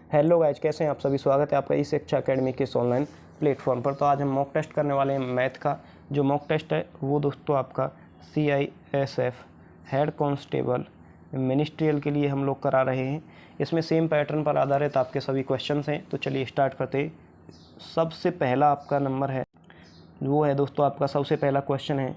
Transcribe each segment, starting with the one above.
Hello guys, कैसे हैं आप सभी। स्वागत है आपका ई शिक्षा अकेडमी के इस ऑनलाइन प्लेटफॉर्म पर। तो आज हम मॉक टेस्ट करने वाले हैं। मैथ का जो मॉक टेस्ट है वो दोस्तों आपका CISF हेड कांस्टेबल मिनिस्ट्रियल के लिए हम लोग करा रहे हैं। इसमें सेम पैटर्न पर आधारित आपके सभी क्वेश्चंस हैं। तो चलिए स्टार्ट करते हैं। सबसे पहला आपका नंबर है वो है दोस्तों आपका सबसे पहला क्वेश्चन है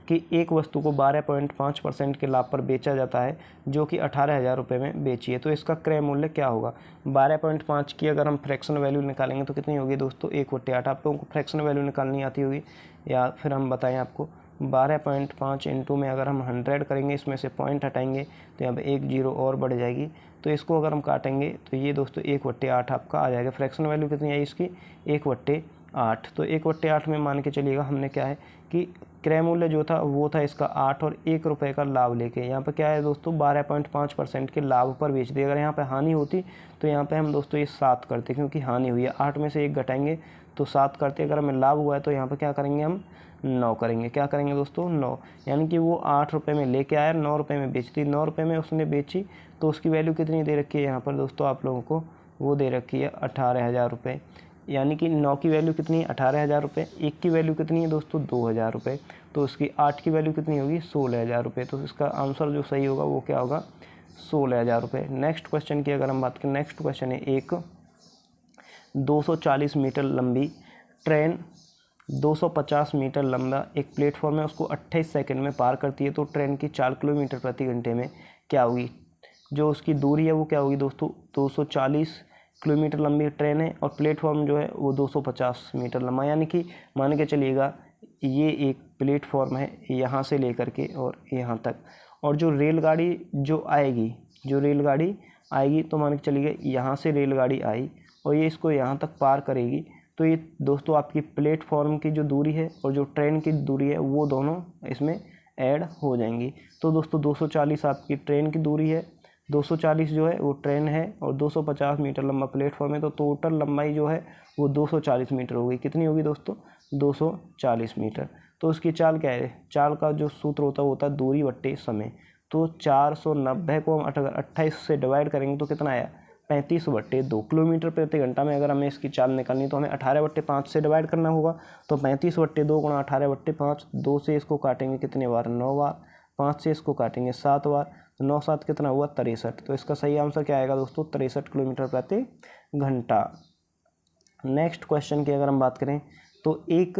कि एक वस्तु को 12.5% के लाभ पर बेचा जाता है जो कि 18,000 रुपये में बेची है। तो इसका क्रय मूल्य क्या होगा। 12.5 की अगर हम फ्रैक्शन वैल्यू निकालेंगे तो कितनी होगी दोस्तों 1/8। आप लोगों को फ्रैक्शन वैल्यू निकालनी आती होगी या फिर हम बताएं आपको 12.5 इंटू में अगर हम 100 करेंगे, इसमें से पॉइंट हटाएंगे तो यहाँ पर 1 0 और बढ़ जाएगी। तो इसको अगर हम काटेंगे तो ये दोस्तों 1/8 आपका आ जाएगा। फ्रैक्शन वैल्यू कितनी आई इसकी 1/8। तो 1/8 में मान के चलिएगा हमने क्या है कि क्रय मूल्य जो था वो था इसका 8 और 1 रुपये का लाभ लेके यहाँ पर क्या है दोस्तों 12.5% के लाभ पर बेच दिया। अगर यहाँ पे हानि होती तो यहाँ पे हम दोस्तों ये 7 करते, क्योंकि हानि हुई है। 8 में से 1 घटाएंगे तो 7 करते। अगर हमें लाभ हुआ है तो यहाँ पर क्या करेंगे हम 9 करेंगे। क्या करेंगे दोस्तों 9, यानी कि वो 8 रुपये में लेके आया, 9 रुपये में बेचती। 9 रुपये में उसने बेची तो उसकी वैल्यू कितनी दे रखी है यहाँ पर दोस्तों आप लोगों को, वो दे रखी है 18,000 रुपये। यानी कि 9 की वैल्यू कितनी है 18,000 रुपये, 1 की वैल्यू कितनी है दोस्तों 2,000 रुपये, तो उसकी 8 की वैल्यू कितनी होगी 16,000 रुपये। तो इसका आंसर जो सही होगा वो क्या होगा 16,000 रुपये। नेक्स्ट क्वेश्चन की अगर हम बात करें, नेक्स्ट क्वेश्चन है एक 240 मीटर लंबी ट्रेन 250 मीटर लंबा एक प्लेटफॉर्म है, उसको 28 सेकंड में पार करती है। तो ट्रेन की 4 किलोमीटर प्रति घंटे में क्या होगी, जो उसकी दूरी है वो क्या होगी दोस्तों 240 किलोमीटर लंबी ट्रेन है और प्लेटफॉर्म जो है वो 250 मीटर लंबा। यानी कि मान के चलिएगा ये एक प्लेटफॉर्म है यहाँ से लेकर के और यहाँ तक, और जो रेलगाड़ी आएगी तो मान के चलिएगा यहाँ से रेलगाड़ी आई और ये इसको यहाँ तक पार करेगी। तो ये दोस्तों आपकी प्लेटफॉर्म की जो दूरी है और जो ट्रेन की दूरी है वो दोनों इसमें ऐड हो जाएंगी। तो दोस्तों 240 आपकी ट्रेन की दूरी है, 240 जो है वो ट्रेन है और 250 मीटर लंबा प्लेटफॉर्म है। तो टोटल लंबाई जो है वो 240 मीटर होगी। कितनी होगी दोस्तों 240 मीटर। तो उसकी चाल क्या है, चाल का जो सूत्र होता है दूरी बट्टे समय। तो 490 को हम अगर 28 से डिवाइड करेंगे तो कितना आया 35/2 किलोमीटर प्रति घंटा में। अगर हमें इसकी चाल निकालनी तो हमें 18/5 से डिवाइड करना होगा। तो 35/2 गुणा 18/5, 2 से इसको काटेंगे कितने बार 9 बार, 5 से इसको काटेंगे 7 बार, 9 7 कितना हुआ 63। तो इसका सही आंसर क्या आएगा दोस्तों 63 किलोमीटर प्रति घंटा। नेक्स्ट क्वेश्चन की अगर हम बात करें तो एक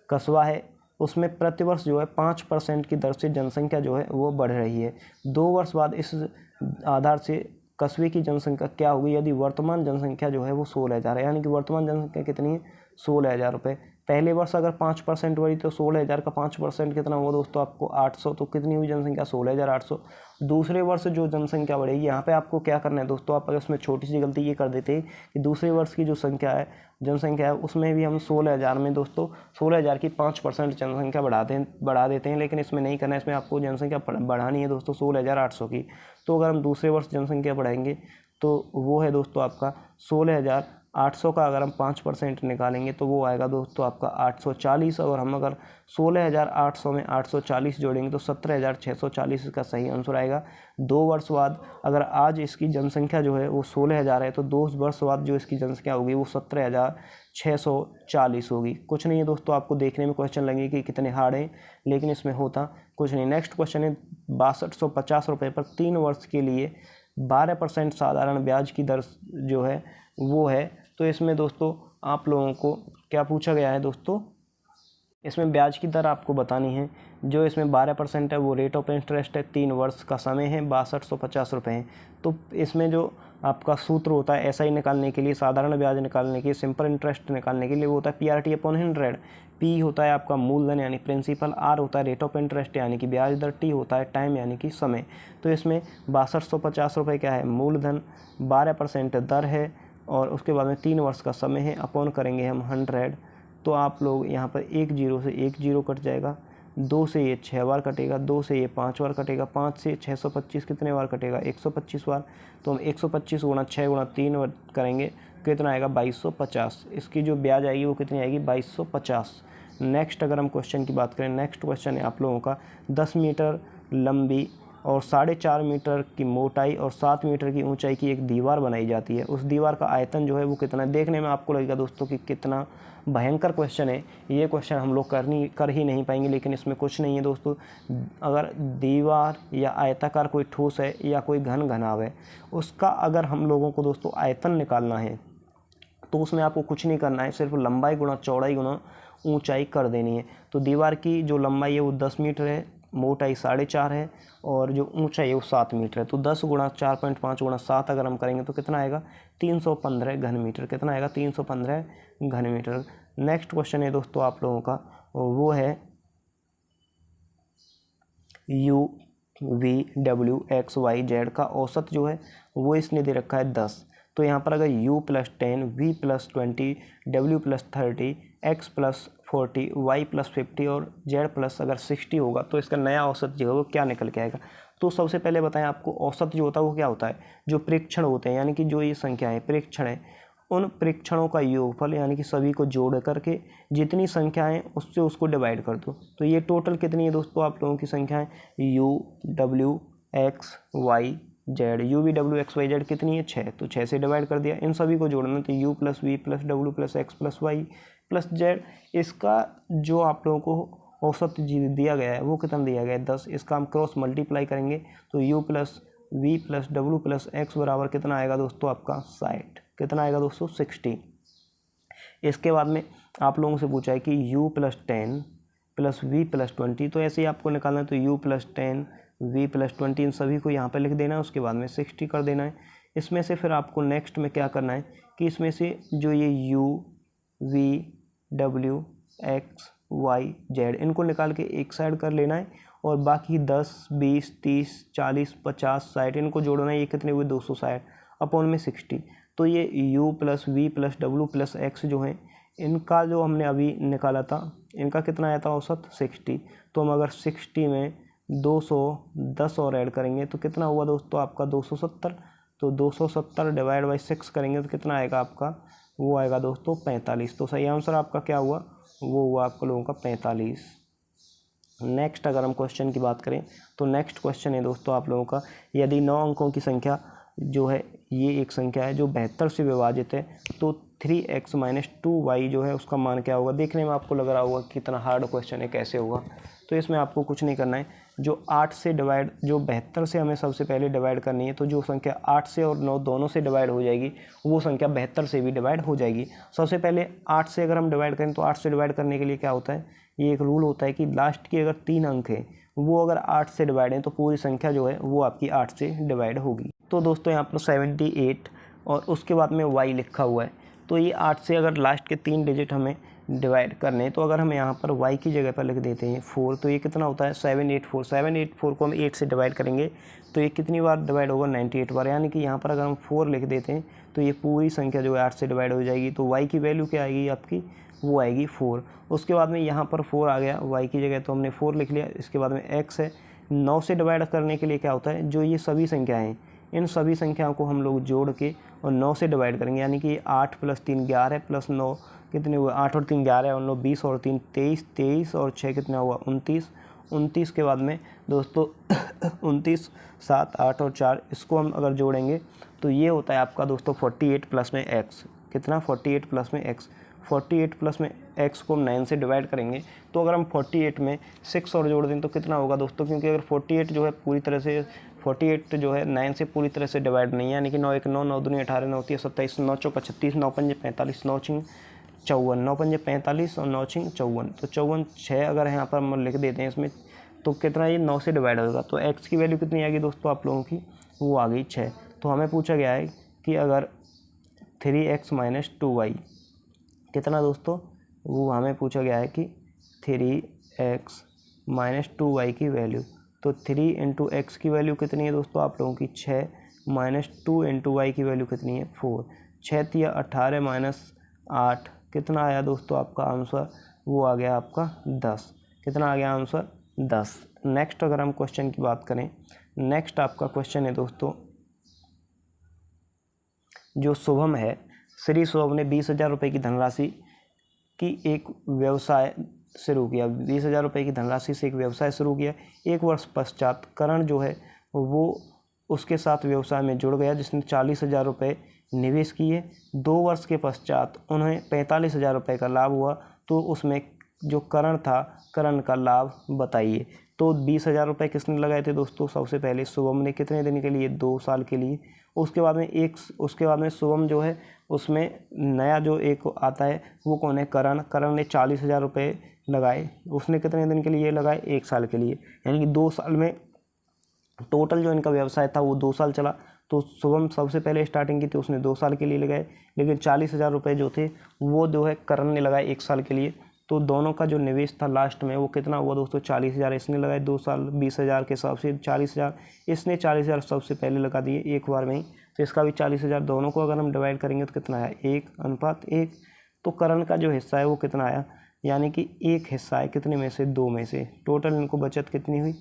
कस्बा है, उसमें प्रतिवर्ष जो है 5% की दर से जनसंख्या जो है वो बढ़ रही है। 2 वर्ष बाद इस आधार से कस्बे की जनसंख्या क्या होगी यदि वर्तमान जनसंख्या जो है वो 16,000 है। यानी कि वर्तमान जनसंख्या कितनी है 16,000 रुपये। पहले वर्ष अगर 5% बढ़ी तो 16,000 का 5% कितना हुआ दोस्तों आपको 800। तो कितनी हुई जनसंख्या 16,800। दूसरे वर्ष जो जनसंख्या बढ़ेगी, यहाँ पे आपको क्या करना है दोस्तों, आप अगर उसमें छोटी सी गलती ये कर देते हैं कि दूसरे वर्ष की जो जनसंख्या है उसमें भी हम 16,000 में दोस्तों 16,000 की 5% जनसंख्या बढ़ा देते हैं। लेकिन इसमें नहीं करना है, इसमें आपको जनसंख्या बढ़ानी है दोस्तों 16,800 की। तो अगर हम दूसरे वर्ष जनसंख्या बढ़ाएंगे तो वो है दोस्तों आपका 16,800 का अगर हम 5% निकालेंगे तो वो आएगा दोस्तों आपका 840। और हम अगर 16,800 में 840 जोड़ेंगे तो 17,640 इसका सही आंसर आएगा। 2 वर्ष बाद अगर आज इसकी जनसंख्या जो है वो 16,000 है तो 2 वर्ष बाद जो इसकी जनसंख्या होगी वो 17,640 होगी। कुछ नहीं है दोस्तों, आपको देखने में क्वेश्चन लगे कि कितने हार्ड हैं, लेकिन इसमें होता कुछ नहीं। नेक्स्ट क्वेश्चन है 6250 रुपये पर 3 वर्ष के लिए 12% साधारण ब्याज की दर जो है वो है। तो इसमें दोस्तों आप लोगों को क्या पूछा गया है दोस्तों, इसमें ब्याज की दर आपको बतानी है। जो इसमें 12% है वो रेट ऑफ इंटरेस्ट है, 3 वर्ष का समय है, 6250 रुपये है। तो इसमें जो आपका सूत्र होता है SI निकालने के लिए, साधारण ब्याज निकालने के लिए, सिंपल इंटरेस्ट निकालने के लिए वो होता है PRT/100। P होता है आपका मूलधन यानी प्रिंसिपल, R होता है रेट ऑफ इंटरेस्ट यानी कि ब्याज दर, T होता है टाइम यानी कि समय। तो इसमें 6250 रुपये क्या है मूलधन, 12% दर है और उसके बाद में 3 वर्ष का समय है, अपॉन करेंगे हम 100। तो आप लोग यहाँ पर 1 0 से 1 0 कट जाएगा, 2 से ये 6 बार कटेगा, 2 से ये 5 बार कटेगा, 5 से 625 कितने बार कटेगा 125 बार। तो हम 125 गुणा 6 गुणा 3 करेंगे कितना आएगा 2250। इसकी जो ब्याज आएगी वो कितनी आएगी 2250। नेक्स्ट अगर हम क्वेश्चन की बात करें, नेक्स्ट क्वेश्चन है आप लोगों का 10 मीटर लंबी और 4.5 मीटर की मोटाई और 7 मीटर की ऊंचाई की एक दीवार बनाई जाती है। उस दीवार का आयतन जो है वो कितना है। देखने में आपको लगेगा दोस्तों कि कितना भयंकर क्वेश्चन है, ये क्वेश्चन हम लोग कर ही नहीं पाएंगे, लेकिन इसमें कुछ नहीं है दोस्तों। अगर दीवार या आयताकार कोई ठोस है या कोई घन घनाव है, उसका अगर हम लोगों को दोस्तों आयतन निकालना है तो उसमें आपको कुछ नहीं करना है, सिर्फ लंबाई गुणा चौड़ाई गुणा ऊंचाई कर देनी है। तो दीवार की जो लंबाई है वो 10 मीटर है, मोटाई 4.5 है और जो ऊंचाई है वो 7 मीटर है। तो 10 गुणा 4.5 गुणा 7 अगर हम करेंगे तो कितना आएगा, 315 घन मीटर। कितना आएगा, 315 घन मीटर। नेक्स्ट क्वेश्चन है दोस्तों आप लोगों का, वो है u v w x y z का औसत जो है वो इसने दे रखा है 10। तो यहाँ पर अगर u + 10, v + 20, w + 30, x + 40, y + 50 और z + अगर 60 होगा तो इसका नया औसत जो है वो क्या निकल के आएगा। तो सबसे पहले बताएं आपको, औसत जो होता है वो क्या होता है, जो प्रेक्षण होते हैं यानी कि जो ये संख्या है प्रेक्षण है, उन प्रेक्षणों का योगफल यानी कि सभी को जोड़ करके जितनी संख्याएं उससे उसको डिवाइड कर दो। तो ये टोटल कितनी है दोस्तों आप लोगों की संख्याएं, u w x y z, u v w x y z कितनी है 6, तो 6 से डिवाइड कर दिया। इन सभी को जोड़ना तो u + v + w + x + y + z, इसका जो आप लोगों को औसत दिया गया है वो कितना दिया गया है 10। इसका हम क्रॉस मल्टीप्लाई करेंगे तो u + v + w + x बराबर कितना आएगा दोस्तों आपका 60। कितना आएगा दोस्तों 60। इसके बाद में आप लोगों से पूछा है कि u + 10 + v + 20, तो ऐसे ही आपको निकालना है। तो u + 10 v + 20 इन सभी को यहाँ पे लिख देना है, उसके बाद में 60 कर देना है। इसमें से फिर आपको नेक्स्ट में क्या करना है कि इसमें से जो ये u v w x y z इनको निकाल के एक साइड कर लेना है और बाकी 10 20 30 40 50 60 इनको जोड़ना है। ये कितने हुए 260 अपॉन में 60। तो ये u + v + w + x जो है इनका जो हमने अभी निकाला था, इनका कितना आया था औसत 60। तो हम अगर 60 में 210 और ऐड करेंगे तो कितना हुआ दोस्तों आपका 270। तो 270 डिवाइड बाई 6 करेंगे तो कितना आएगा आपका, वो आएगा दोस्तों 45। तो सही आंसर आपका क्या हुआ, वो हुआ आपका लोगों का 45। नेक्स्ट अगर हम क्वेश्चन की बात करें तो नेक्स्ट क्वेश्चन है दोस्तों आप लोगों का, यदि 9 अंकों की संख्या जो है ये एक संख्या है जो 72 से विभाजित है तो 3x - 2y जो है उसका मान क्या होगा। देखने में आपको लग रहा होगा कितना हार्ड क्वेश्चन है, कैसे होगा। तो इसमें आपको कुछ नहीं करना है, जो 8 से डिवाइड, जो 72 से हमें सबसे पहले डिवाइड करनी है, तो जो संख्या 8 से और 9 दोनों से डिवाइड हो जाएगी वो संख्या 72 से भी डिवाइड हो जाएगी। सबसे पहले 8 से अगर हम डिवाइड करें तो 8 से डिवाइड करने के लिए क्या होता है, ये एक रूल होता है कि लास्ट के अगर 3 अंक है वो अगर 8 से डिवाइड है तो पूरी संख्या जो है वो आपकी 8 से डिवाइड होगी। तो दोस्तों यहाँ पर 78 और उसके बाद में y लिखा हुआ है। तो ये 8 से अगर लास्ट के 3 डिजिट हमें डिवाइड करने हैं तो अगर हम यहाँ पर y की जगह पर लिख देते हैं 4, तो ये कितना होता है 784। 784 को हम 8 से डिवाइड करेंगे तो ये कितनी बार डिवाइड होगा 98 बार। यानी कि यहाँ पर अगर हम 4 लिख देते हैं तो ये पूरी संख्या जो है 8 से डिवाइड हो जाएगी। तो y की वैल्यू क्या आएगी आपकी, वो आएगी 4। उसके बाद में यहाँ पर 4 आ गया y की जगह, तो हमने 4 लिख लिया। इसके बाद में x है। 9 से डिवाइड करने के लिए क्या होता है, जो ये सभी संख्याएँ हैं इन सभी संख्याओं को हम लोग जोड़ के और 9 से डिवाइड करेंगे। यानी कि 8 + 3 11 + 9 कितने हुए, 8 और 3 11 और 9 20 और 3 23, 23 और 6 कितना हुआ 29। 29 के बाद में दोस्तों 29 7 8 और 4 इसको हम अगर जोड़ेंगे तो ये होता है आपका दोस्तों 48 प्लस में x। कितना 48 प्लस में x। 48 प्लस में x को हम 9 से डिवाइड करेंगे तो अगर हम 48 में 6 और जोड़ दें तो कितना होगा दोस्तों, क्योंकि अगर 48 जो है पूरी तरह से 48 जो है 9 से पूरी तरह से डिवाइड नहीं है। यानी कि 9 1 9 9 2 18 9 3 27 9 4 36 9 5 45 9 6 54 9 5 45 और 9 6 54। तो 54 6 अगर यहाँ पर हम लिख देते हैं इसमें तो कितना ये 9 से डिवाइड होगा। तो x की वैल्यू कितनी आएगी दोस्तों आप लोगों की, वो आ गई 6। तो हमें पूछा गया है कि अगर 3x - 2y कितना दोस्तों, वो हमें पूछा गया है कि 3x - 2y की वैल्यू। तो 3 × x की वैल्यू कितनी है दोस्तों आप लोगों की 6 - 2 × y की वैल्यू कितनी है 4। 6 × 18 - 8 कितना आया दोस्तों आपका आंसर, वो आ गया आपका 10। कितना आ गया आंसर 10। नेक्स्ट अगर हम क्वेश्चन की बात करें, नेक्स्ट आपका क्वेश्चन है दोस्तों, जो शुभम है, श्री शुभम ने 20,000 रुपये की धनराशि की एक व्यवसाय शुरू किया। 20,000 रुपये की धनराशि से एक व्यवसाय शुरू किया। एक वर्ष पश्चात करण जो है वो उसके साथ व्यवसाय में जुड़ गया, जिसने 40,000 रुपये निवेश किए। 2 वर्ष के पश्चात उन्हें 45,000 रुपये का लाभ हुआ, तो उसमें जो करण था, करण का लाभ बताइए। तो 20,000 रुपये किसने लगाए थे दोस्तों? सबसे पहले शुभम ने। कितने दिन के लिए? 2 साल के लिए। उसके बाद में शुभम जो है उसमें नया जो एक आता है वो कौन है? करण। करण ने 40,000 रुपये लगाए। उसने कितने दिन के लिए लगाए? 1 साल के लिए। यानी कि 2 साल में टोटल जो इनका व्यवसाय था वो 2 साल चला। तो शुभम सबसे पहले स्टार्टिंग की थी, उसने 2 साल के लिए लगाए, लेकिन 40,000 रुपये जो थे वो जो है करण ने लगाए 1 साल के लिए। तो दोनों का जो निवेश था लास्ट में वो कितना हुआ दोस्तों? 40,000 इसने लगाए 2 साल, 20,000 के हिसाब से 40,000 इसने 40,000 सबसे पहले लगा दिए एक बार में ही, तो इसका भी 40,000। दोनों को अगर हम डिवाइड करेंगे तो कितना आया? 1:1। तो करण का जो हिस्सा है वो कितना आया? यानी कि एक हिस्सा है कितने में से? 2 में से। टोटल इनको बचत कितनी हुई?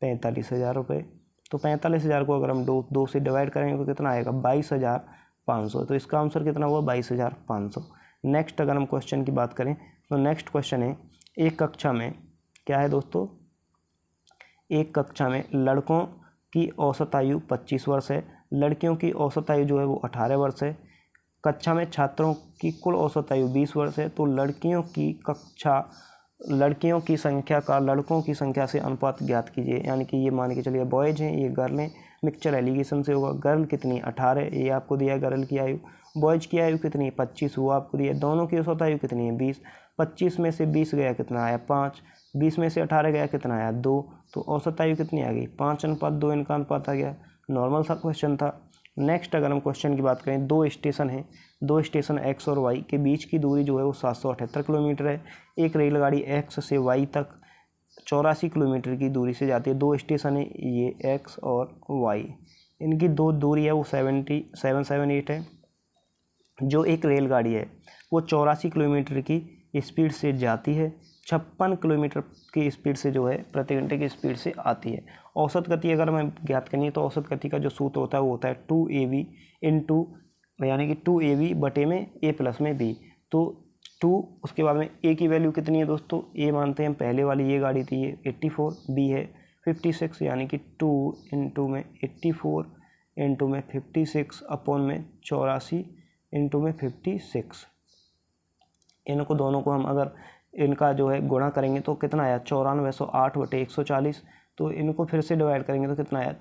45,000 रुपये। तो 45,000 को अगर हम 2 से डिवाइड करेंगे तो कितना आएगा? 22,500। तो इसका आंसर कितना हुआ? 22,500। नेक्स्ट अगर हम क्वेश्चन की बात करें तो नेक्स्ट क्वेश्चन है, एक कक्षा में क्या है दोस्तों? एक कक्षा में लड़कों की औसत आयु 25 वर्ष है, लड़कियों की औसत आयु जो है वो 18 वर्ष है। कक्षा में छात्रों की कुल औसत आयु 20 वर्ष है। तो लड़कियों की संख्या का लड़कों की संख्या से अनुपात ज्ञात कीजिए। यानी कि ये मान के चलिए बॉयज हैं, ये गर्ल हैं, मिक्सचर एलिगेशन से होगा। गर्ल कितनी? 18, ये आपको दिया है गर्ल की आयु। बॉयज की आयु कितनी? 25, वो आपको दिया है। दोनों की औसत आयु कितनी है? 20। 25 में से 20 गया कितना आया? 5। 20 में से 18 गया कितना आया? 2। तो औसत आयु कितनी आ गई? 5:2 इनका अनुपात आ गया। नॉर्मल सा क्वेश्चन था। नेक्स्ट अगर हम क्वेश्चन की बात करें, 2 स्टेशन हैं, 2 स्टेशन एक्स और वाई के बीच की दूरी जो है वो 778 किलोमीटर है। एक रेलगाड़ी एक्स से वाई तक 84 किलोमीटर की दूरी से जाती है। 2 स्टेशन है, ये एक्स और वाई, इनकी दो दूरी है वो 778 है। जो एक रेलगाड़ी है वो 84 किलोमीटर की स्पीड से जाती है, 56 किलोमीटर की स्पीड से जो है प्रति घंटे की स्पीड से आती है। औसत गति अगर हमें ज्ञात करनी है तो औसत गति का जो सूत्र होता है वो होता है 2ab इंटू, यानी कि 2ab बटे में a प्लस में b। तो 2, उसके बाद में a की वैल्यू कितनी है दोस्तों? a मानते हैं हम, पहले वाली ये गाड़ी थी ये 84, b है 56, यानी कि 2 इंटू में 84 इंटू में 56 अपॉन में 84 इंटू में 56। इनको दोनों को हम अगर इनका जो है गुणा करेंगे तो कितना आया? 9408 बटे 140। तो इनको फिर से डिवाइड करेंगे तो कितना आया?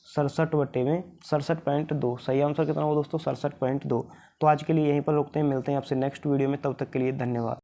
67 बटे में 67.2। सही आंसर कितना हुआ दोस्तों? 67.2। तो आज के लिए यहीं पर रुकते हैं, मिलते हैं आपसे नेक्स्ट वीडियो में, तब तक के लिए धन्यवाद।